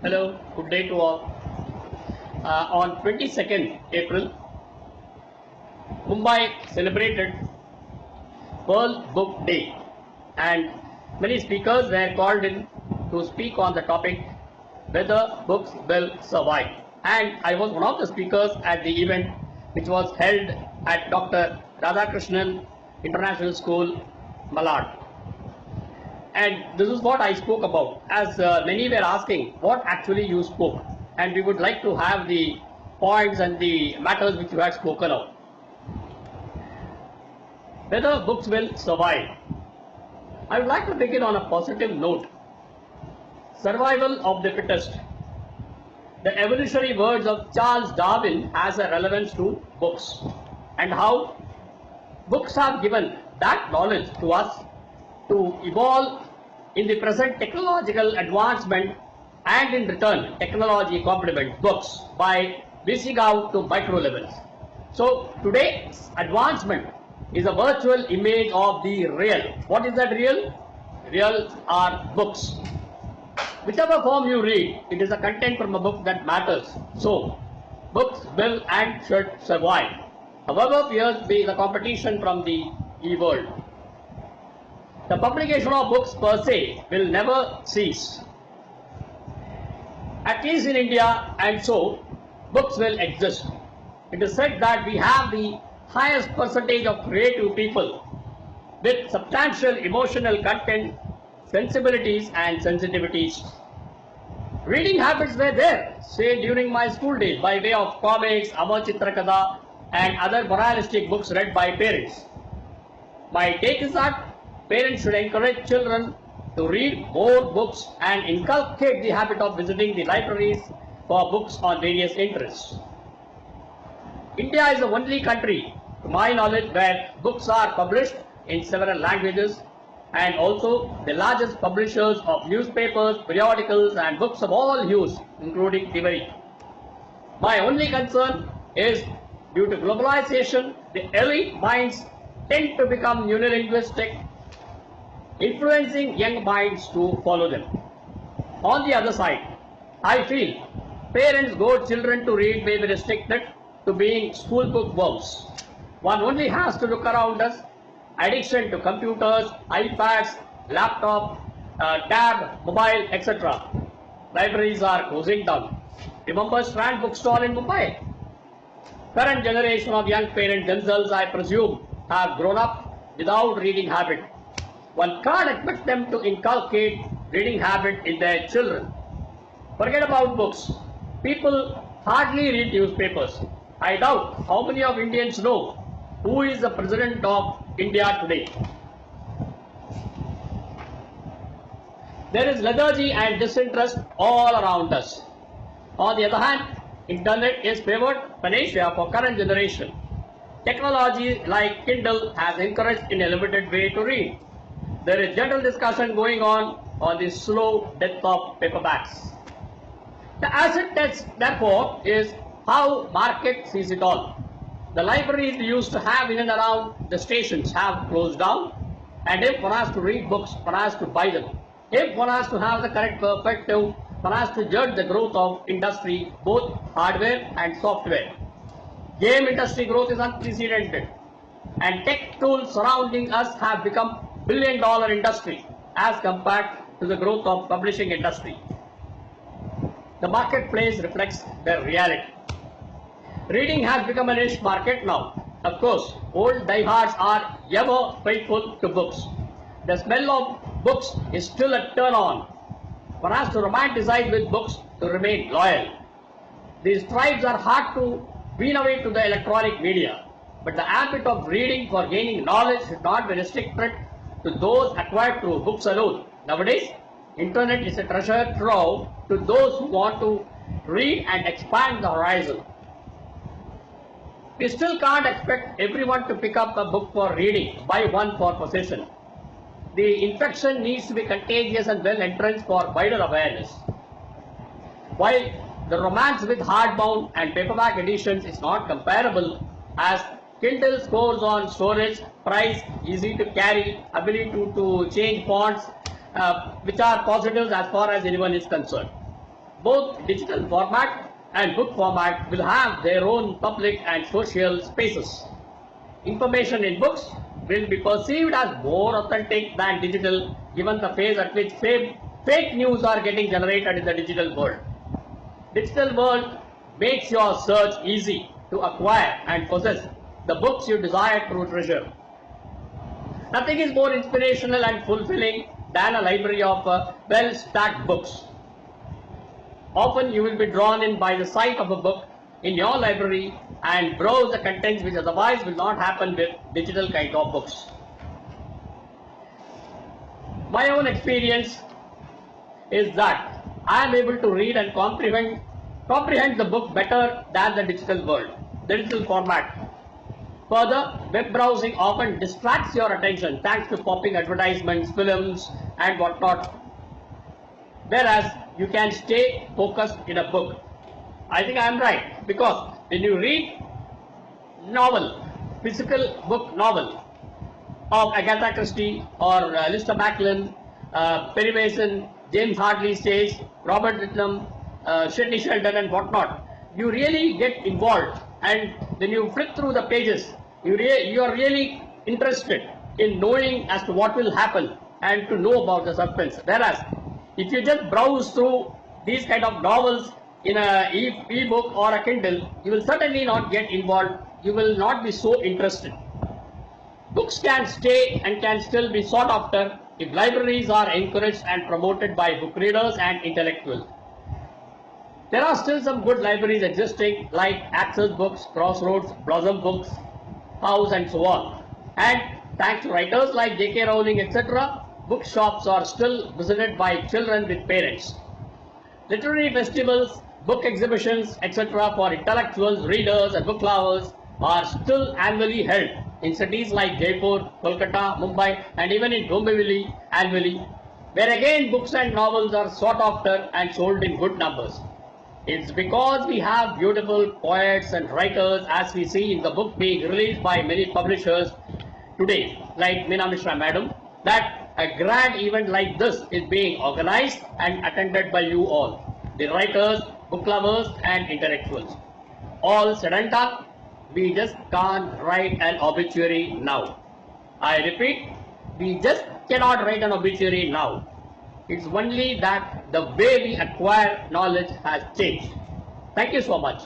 Hello, good day to all. On 22nd April, Mumbai celebrated World Book Day, and many speakers were called in to speak on the topic whether books will survive. And I was one of the speakers at the event which was held at Dr. Radhakrishnan International School, Malad. And this is what I spoke about, as many were asking what actually you spoke, and we would like to have the points and the matters which you had spoken of. Whether books will survive. I would like to begin on a positive note. Survival of the fittest. The evolutionary words of Charles Darwin has a relevance to books, and how books have given that knowledge to us to evolve in the present technological advancement, and in return technology complements books by reaching out to micro levels. So today's advancement is a virtual image of the real. What is that real? Real are books. Whichever form you read, it is a content from a book that matters. So books will and should survive, however fierce be the competition from the e-world. The publication of books per se will never cease, at least in India, and so books will exist. It is said that we have the highest percentage of creative people with substantial emotional content, sensibilities and sensitivities. Reading habits were there, say during my school days, by way of comics, Amar Chitrakatha and other moralistic books read by parents. My take is that parents should encourage children to read more books and inculcate the habit of visiting the libraries for books on various interests. India is the only country, to my knowledge, where books are published in several languages, and also the largest publishers of newspapers, periodicals and books of all hues, including Tivari. My only concern is, due to globalization, the elite minds tend to become unilinguistic, influencing young minds to follow them. On the other side, I feel parents' goad children to read may be restricted to being school book worms. One only has to look around us. Addiction to computers, iPads, laptop, tab, mobile, etc. Libraries are closing down. Remember Strand bookstore in Mumbai? Current generation of young parents themselves, I presume, have grown up without reading habit. One can't expect them to inculcate reading habit in their children. Forget about books. People hardly read newspapers. I doubt how many of Indians know who is the President of India today. There is lethargy and disinterest all around us. On the other hand, internet is favored panacea for current generation. Technology like Kindle has encouraged in a limited way to read. There is general discussion going on the slow death of paperbacks. The asset test, therefore, is how market sees it all. The libraries we used to have in and around the stations have closed down, and if one has to read books, one has to buy them. If one has to have the correct perspective, one has to judge the growth of industry, both hardware and software. Game industry growth is unprecedented, and tech tools surrounding us have become billion-dollar industry as compared to the growth of publishing industry. The marketplace reflects the reality. Reading has become a niche market now. Of course, old diehards are ever faithful to books. The smell of books is still a turn-on. One has to romanticize with books to remain loyal. These tribes are hard to wean away to the electronic media, but the habit of reading for gaining knowledge should not be restricted to those acquired through books alone. Nowadays, internet is a treasure trove to those who want to read and expand the horizon. We still can't expect everyone to pick up a book for reading, buy one for possession. The infection needs to be contagious and well entrenched for wider awareness. While the romance with hardbound and paperback editions is not comparable, as Kindle scores on storage, price, easy to carry, ability to change fonts, which are positives as far as anyone is concerned. Both digital format and book format will have their own public and social spaces. Information in books will be perceived as more authentic than digital, given the phase at which fake news are getting generated in the digital world. Digital world makes your search easy to acquire and possess the books you desire to treasure. Nothing is more inspirational and fulfilling than a library of well-stacked books. Often you will be drawn in by the sight of a book in your library and browse the contents which otherwise will not happen with digital kind of books. My own experience is that I am able to read and comprehend the book better than the digital world, the digital format. Further, web browsing often distracts your attention thanks to popping advertisements, films and whatnot, whereas you can stay focused in a book. I think I am right, because when you read novel, physical book novel of Agatha Christie or Lister Macklin, Perry Mason, James Hartley Stage, Robert Whitlam, Sidney Sheldon and whatnot, you really get involved, and when you flip through the pages, you are really interested in knowing as to what will happen and to know about the suspense. Whereas if you just browse through these kind of novels in a e-book or a Kindle, you will certainly not get involved, you will not be so interested. Books can stay and can still be sought after if libraries are encouraged and promoted by book readers and intellectuals. There are still some good libraries existing like Access Books, Crossroads, Blossom Books, House and so on. And thanks to writers like J.K. Rowling etc., bookshops are still visited by children with parents. Literary festivals, book exhibitions etc. for intellectuals, readers and book lovers are still annually held in cities like Jaipur, Kolkata, Mumbai and even in Dombivli annually, where again books and novels are sought after and sold in good numbers. It's because we have beautiful poets and writers, as we see in the book being released by many publishers today, like Meena Mishra Madam, that a grand event like this is being organized and attended by you all, the writers, book lovers and intellectuals. All said and done, we just can't write an obituary now. I repeat, we just cannot write an obituary now. It's only that the way we acquire knowledge has changed. Thank you so much.